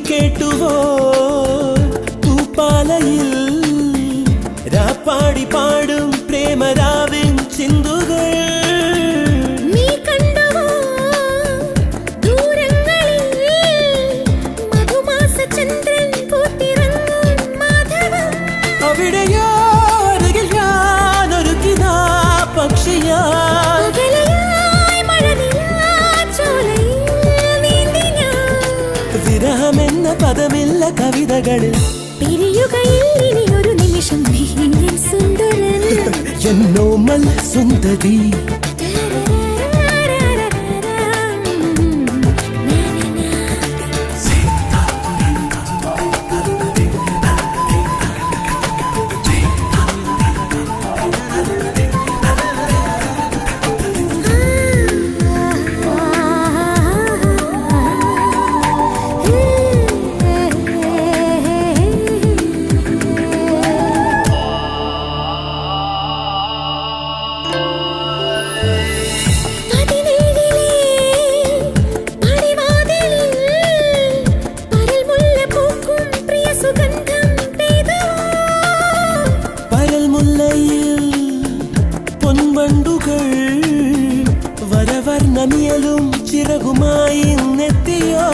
കേട്ടുവോ തൂപ്പാലയിൽ രാപ്പാടി പാടും പ്രേമരാവിൻ ചിന്തുകൾ അവിടെയോ അരികിൽ ഞാനൊരുക്കിനാ പക്ഷിയാ വിരഹമെന്ന പദമില്ല കവിതകളിൽ ഒരു നിമിഷം എന്നോമൽ സുന്ദരി പൊൻവണ്ടുകൾ വരവർണ്ണമിയലും ചിറകുമായി എത്തിയോ